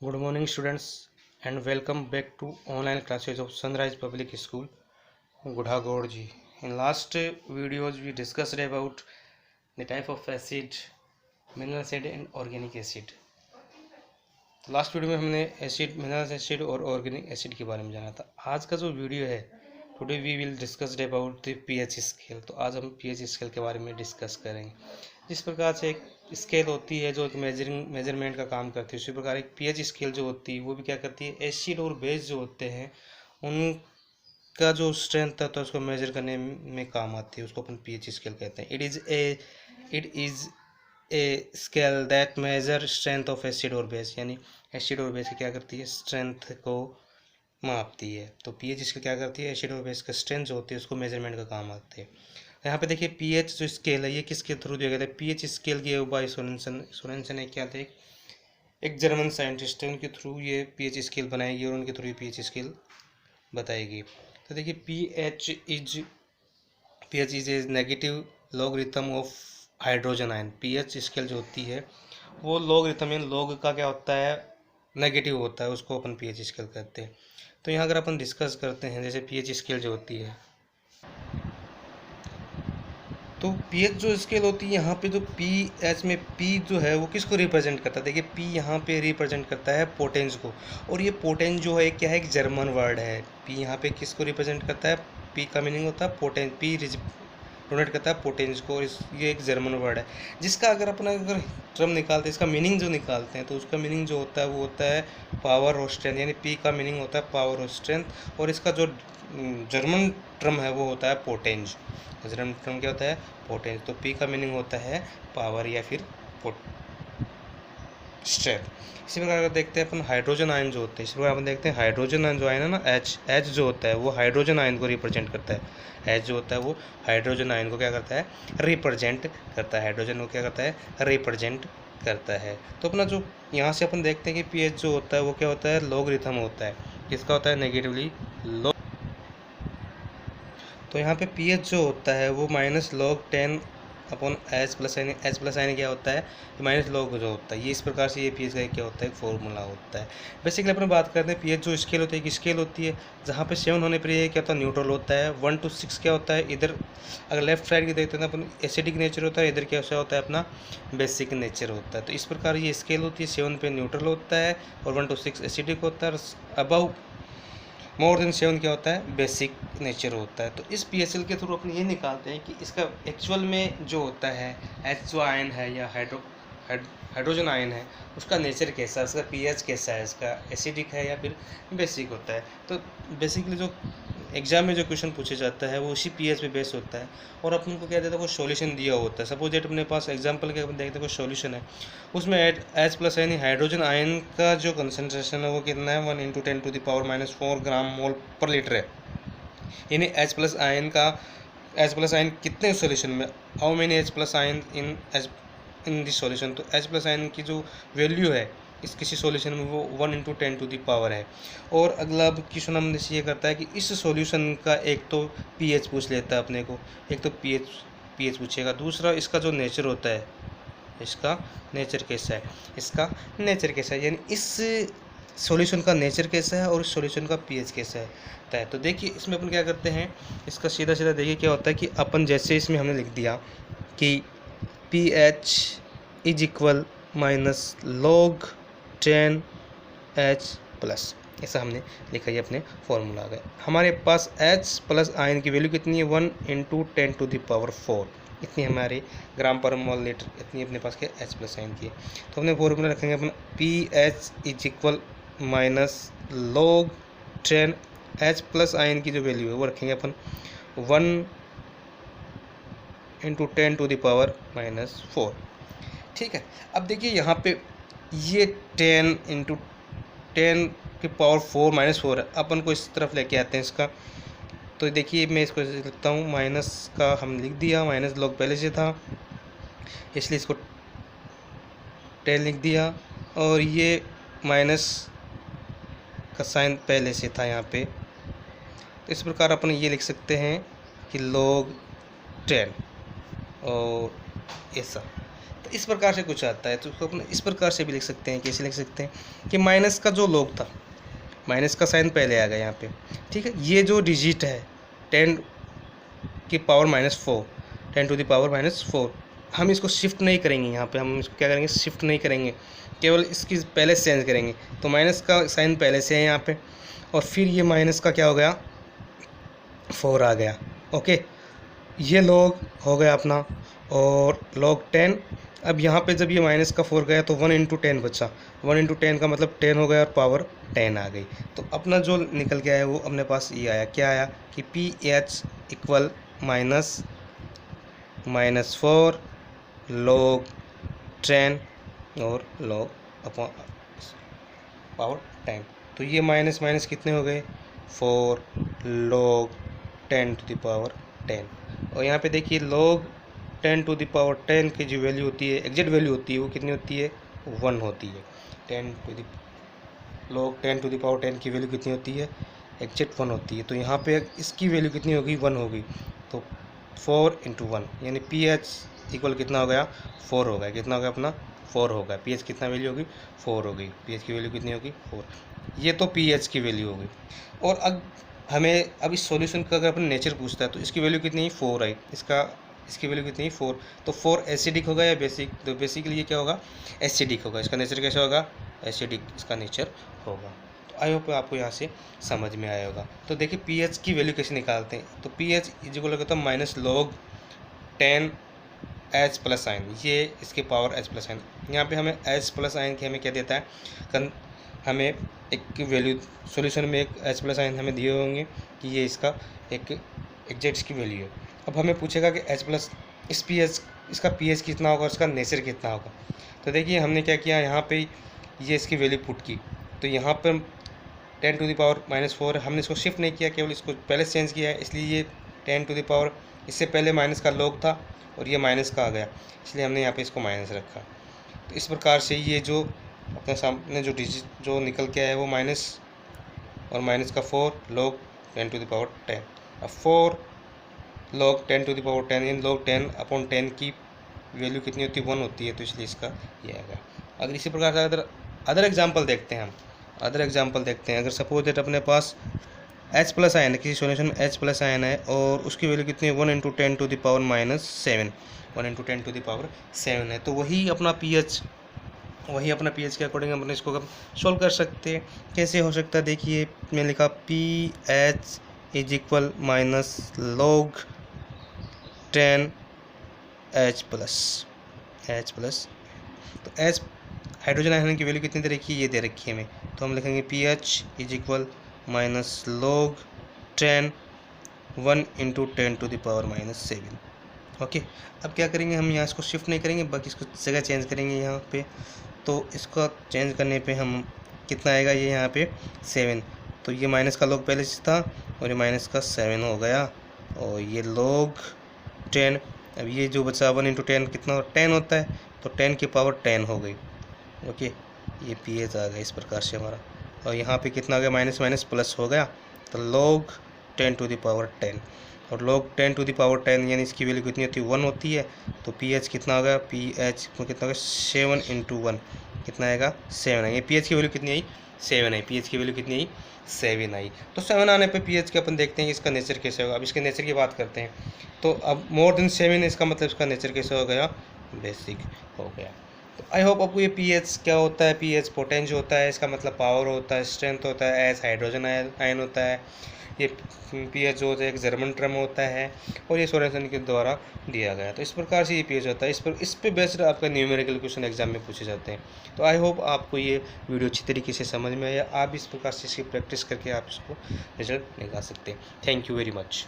Good morning, students, and welcome back to online classes of Sunrise Public School, Gudhagorji. In last videos, we discussed about the type of acid, mineral acid, and organic acid. तो last video में हमने acid, mineral acid और organic acid के बारे में जाना था। आज का जो वीडियो है, today we will discuss about the pH scale. तो आज हम पीएच स्केल के बारे में डिस्कस करेंगे। जिस प्रकार से एक स्केल होती है जो एक मेजरमेंट का काम करती है, उसी प्रकार एक पीएच स्केल जो होती है वो भी क्या करती है, एसिड और बेस जो होते हैं उनका जो स्ट्रेंथ होता है उसको मेजर करने में काम आती है, उसको अपन पीएच स्केल कहते हैं। It is a scale that measure strength of acid और बेस, यानी एसिड और बेस क्या करती है, स्ट्रेंथ को मापती है। तो पीएच स्केल क्या करती है, एसिड और बेस का स्ट्रेंथ जो होती है उसको मेजरमेंट का काम आती है। यहाँ पे देखिए पीएच जो स्केल है ये किसके थ्रू दिया गया था, pH scale given by Sorensen एक क्या थे, एक जर्मन साइंटिस्ट है, उनके थ्रू ये पीएच स्केल बनाएगी और उनके थ्रू ये पीएच स्केल बताएगी। तो देखिए pH is a negative logarithm of hydrogen ion. PH scale जो होती है वो लॉगरिथम, यानी लॉग का क्या होता है, नेगेटिव होता है, उसको अपन पीएच स्केल कहते हैं। तो यहाँ अगर अपन डिस्कस करते हैं जैसे पीएच स्केल जो होती है, तो पीएच जो स्केल होती है यहाँ पे जो पीएच में पी जो है वो किसको रिप्रेजेंट करता है, देखिए पी यहाँ पे रिप्रेजेंट करता है पोटेंस को। और ये पोटेंस जो है क्या है, एक जर्मन वर्ड है। पी यहाँ पे किसको रिप्रेजेंट करता है, पी का मीनिंग होता है पोटेंस, पी डोनेट करता है पोटेंस को। ये एक जर्मन वर्ड है जिसका अगर टर्म निकालते हैं, इसका मीनिंग जो निकालते हैं तो उसका मीनिंग जो होता है वो होता है पावर और स्ट्रेंथ, यानी पी का मीनिंग होता है पावर और स्ट्रेंथ। और इसका जो जर्मन टर्म है वो होता है पोटेंस। जर्मन टर्म क्या होता है, पोटेंस। तो पी का मीनिंग होता है पावर या फिर स्ट्रेंथ। इसी प्रकार अगर देखते हैं अपन हाइड्रोजन आयन जो होते हैं, इस प्रकार अपन देखते हैं हाइड्रोजन आयन जो आयन है ना, एच जो होता है वो हाइड्रोजन आयन को रिप्रेजेंट करता है। एच जो होता है वो हाइड्रोजन आयन को क्या करता है, रिप्रेजेंट करता है, हाइड्रोजन को क्या करता है, रिप्रेजेंट करता है। तो अपना जो यहाँ से अपन देखते हैं कि पीएच जो होता है वो क्या होता है, लॉगरिथम होता है, किसका होता है, नेगेटिवली लॉग। तो यहाँ पे पीएच जो होता है वो -log10 अपॉन एच प्लस आइन क्या होता है, -log जो होता है। ये इस प्रकार से ये पीएच का क्या होता है, एक फॉर्मूला होता है। बेसिकली अपन बात करते हैं पीएच जो स्केल होती है, एक स्केल होती है जहाँ पे 7 होने पर ये क्या होता है, न्यूट्रल होता है। 1 to 6 क्या होता है, इधर अगर लेफ्ट साइड की देखते हैं तो अपन एसिडिक नेचर होता है, इधर क्या होता है अपना बेसिक नेचर होता है। तो इस प्रकार ये स्केल होती है, 7 पे न्यूट्रल होता है और 1 to 6 एसिडिक होता है, अबव मोर देन 7 क्या होता है, बेसिक नेचर होता है। तो इस पीएचएल के थ्रू अपन ये निकालते हैं कि इसका एक्चुअल में जो होता है एच जो आयन है या हाइड्रोजन आयन है उसका नेचर कैसा है, उसका पीएच कैसा है, इसका एसिडिक है या फिर बेसिक होता है। तो बेसिकली जो एग्जाम में जो क्वेश्चन पूछे जाता है वो उसी पीएच पे बेस होता है और अपन को क्या देता है, वो सॉल्यूशन दिया होता है। सपोज दैट अपने पास एग्जांपल के अपन देखते हैं कोई सॉल्यूशन है, उसमें एच प्लस यानी हाइड्रोजन आयन का जो कंसनट्रेशन है वो कितना है, 1 × 10⁻⁴ ग्राम मोल पर लीटर है। यानी एच प्लस आयन कितने सॉल्यूशन में, how many H plus ion in this solution. तो एच प्लस आयन की जो वैल्यू है इस किसी सॉल्यूशन में वो 1 × 10⁻⁴ है। और अगला क्वेश्चन हमने ये करता है कि इस सॉल्यूशन का एक तो पीएच पूछ लेता है अपने को, एक तो पीएच पूछेगा, दूसरा इसका जो नेचर होता है, इसका नेचर कैसा है, यानी इस सॉल्यूशन का नेचर कैसा है और इस सॉल्यूशन का पीएच कैसा है। तो देखिए इसमें अपन क्या करते हैं, इसका सीधा देखिए क्या होता है कि अपन जैसे इसमें हमने लिख दिया कि pH is equal -log10 H+, ऐसा हमने लिखा है अपने फॉर्मूला का। हमारे पास H प्लस आयन की वैल्यू कितनी है, 1 × 10⁴ इतनी हमारे ग्राम पर मोल लीटर, इतनी अपने पास के H प्लस आयन की है। तो अपने फॉर्मूला रखेंगे अपन pH is equal -log10 H plus ion की जो वैल्यू है वो रखेंगे अपन 1 × 10⁻⁴। ठीक है। अब देखिए यहाँ पे ये 10 × 10⁻⁴ है, अपन को इस तरफ लेके आते हैं इसका। तो देखिए मैं इसको लिखता हूँ, माइनस का हम लिख दिया, -log पहले से था इसलिए इसको 10 लिख दिया, और ये माइनस का साइन पहले से था यहाँ पे। तो इस प्रकार अपन ये लिख सकते हैं कि log 10 और ऐसा। तो इस प्रकार से कुछ आता है, तो उसको अपन इस प्रकार से भी लिख सकते हैं। कैसे लिख सकते हैं कि माइनस का जो लॉग था, माइनस का साइन पहले आ गया यहाँ पे, ठीक है। ये जो डिजिट है 10 की पावर -4, 10 टू द पावर -4, हम इसको शिफ्ट नहीं करेंगे। यहाँ पे हम इसको क्या करेंगे, शिफ्ट नहीं करेंगे, केवल इसकी पहले से चेंज करेंगे। तो माइनस का साइन पहले से है यहाँ पे, और फिर ये माइनस का क्या हो गया, 4 आ गया। ओके, ये लॉग हो गया अपना, और log 10। अब यहाँ पे जब ये माइनस का 4 गया तो 1 × 10 बचा, 1 × 10 का मतलब 10 हो गया और पावर 10 आ गई। तो अपना जो निकल के आया वो अपने पास ये आया, क्या आया कि PH इक्वल -4 log 10 और log अपॉन पावर 10। तो ये माइनस माइनस कितने हो गए, 4 log 10 टू द पावर 10। और यहाँ पे देखिए log 10 टू द पावर 10 की जो वैल्यू होती है, एग्जैक्ट वैल्यू होती है, वो कितनी होती है, 1 होती है। log 10 टू द पावर 10 की वैल्यू कितनी होती है, एग्जैक्ट 1 होती है। तो यहाँ पे इसकी वैल्यू कितनी होगी, 1 होगी। तो 4 × 1 यानी PH इक्वल कितना हो गया, 4 हो गया। कितना हो गया अपना, 4 हो गया। PH कितना वैल्यू होगी, 4 होगी। PH की वैल्यू कितनी होगी, 4। ये तो PH की वैल्यू होगी। और अब हमें अब इस सॉल्यूशन का अगर अपन नेचर पूछता है तो इसकी वैल्यू कितनी है, 4 आई। इसकी वैल्यू कितनी है, 4। तो 4 एसिडिक होगा या बेसिक, तो बेसिकली ये क्या होगा, एसिडिक होगा। इसका नेचर कैसा होगा, एसिडिक इसका नेचर होगा। तो आई होप आपको यहाँ से समझ में आया होगा। तो देखिए PH की वैल्यू कैसे निकालते हैं। तो PH इक्वल होता है -log 10 H प्लस साइन, ये इसके पावर H प्लस साइन। यहाँ पे हमें H प्लस साइन की हमें क्या देता है, हमें एक वैल्यू सॉल्यूशन में एक H प्लस साइन हमें दिए होंगे कि ये इसका एक एग्जैक्ट की वैल्यू है। अब हमें पूछेगा कि H प्लस इस PH, इसका PH कितना होगा और इसका नेचर कितना होगा। तो देखिए हमने क्या किया, यहाँ पे ये इसकी वैल्यू पुट की। तो यहाँ पर 10 टू द पावर -4 हमने इसको शिफ्ट नहीं किया, केवल इसको पहले चेंज किया है, इसलिए ये 10 टू द पावर, इससे पहले माइनस का लॉग था और ये माइनस का आ गया, इसलिए हमने यहाँ पे इसको माइनस रखा। तो इस प्रकार से ये जो अपने सामने जो डिजिट जो निकल के आया है वो माइनस और माइनस का 4 log 10 टू द पावर 10। अब 4 log 10 to the power 10 in log 10 upon 10 की वैल्यू कितनी होती है, 1 होती है। तो इसलिए इसका ये आएगा। अगर इसी प्रकार से अदर एग्जाम्पल देखते हैं, हम अदर एग्जाम्पल देखते हैं। अगर सपोज दैट अपने पास H प्लस आयन है, किसी सॉल्यूशन में H प्लस आयन है और उसकी वैल्यू कितनी है, 1 × 10 to the power -7, 1 × 10 to the power 7 है। तो वही अपना PH के अकॉर्डिंग हम इसको सॉल्व कर सकते हैं। कैसे हो सकता है, देखिए मैं लिखा PH equal -log 10 H plus. तो H हाइड्रोजन आयन की वैल्यू कितनी दे रखी है, ये दे रखी है हमें। तो हम लिखेंगे PH equal -log 10 1 × 10 to the power -7। Okay, अब क्या करेंगे, हम यहाँ इसको शिफ्ट नहीं करेंगे, बाकी इसको जगह चेंज करेंगे यहाँ पे। तो इसको चेंज करने पे हम कितना आएगा, ये यहाँ पे 7। तो ये माइनस का log पहले से था और ये माइनस का 7 हो गया, और ये log 10। अब ये जो बचा 1 × 10 कितना 10 होता है, तो 10 की पावर 10 हो गई। ओके, ये PH आ गया इस प्रकार से हमारा। और यहाँ पे कितना हो गया, माइनस माइनस प्लस हो गया, तो log 10 टू द पावर 10। और log 10 टू द पावर 10 यानी इसकी वैल्यू कितनी होती है, 1 होती है। तो PH कितना होगा, PH कितना होगा, 7 × 1 कितना आएगा, 7 आई। PH की वैल्यू कितनी आई, 7 आई। PH की वैल्यू कितनी आई, 7 आई। तो 7 आने पे PH के अपन देखते हैं कि इसका नेचर कैसे होगा। अब इसके नेचर की बात करते हैं। तो अब मोर देन 7 इसका मतलब इसका नेचर कैसे हो गया, बेसिक हो गया। तो आई होप आपको ये PH क्या होता है, PH पोटेंशियल होता है, इसका मतलब पावर होता है, स्ट्रेंथ होता है, H हाइड्रोजन आयन होता है। ये PH जो होता है एक जर्मन टर्म होता है और ये सोरेनसन के द्वारा दिया गया। तो इस प्रकार से ये PH होता है। इस पर बेस्ड आपका न्यूमेरिकल क्वेश्चन एग्जाम में पूछे जाते हैं। तो आई होप आपको ये वीडियो अच्छी तरीके से समझ में आया। आप इस प्रकार से इसकी प्रैक्टिस करके आप इसको रिजल्ट निकाल सकते हैं। Thank you very much.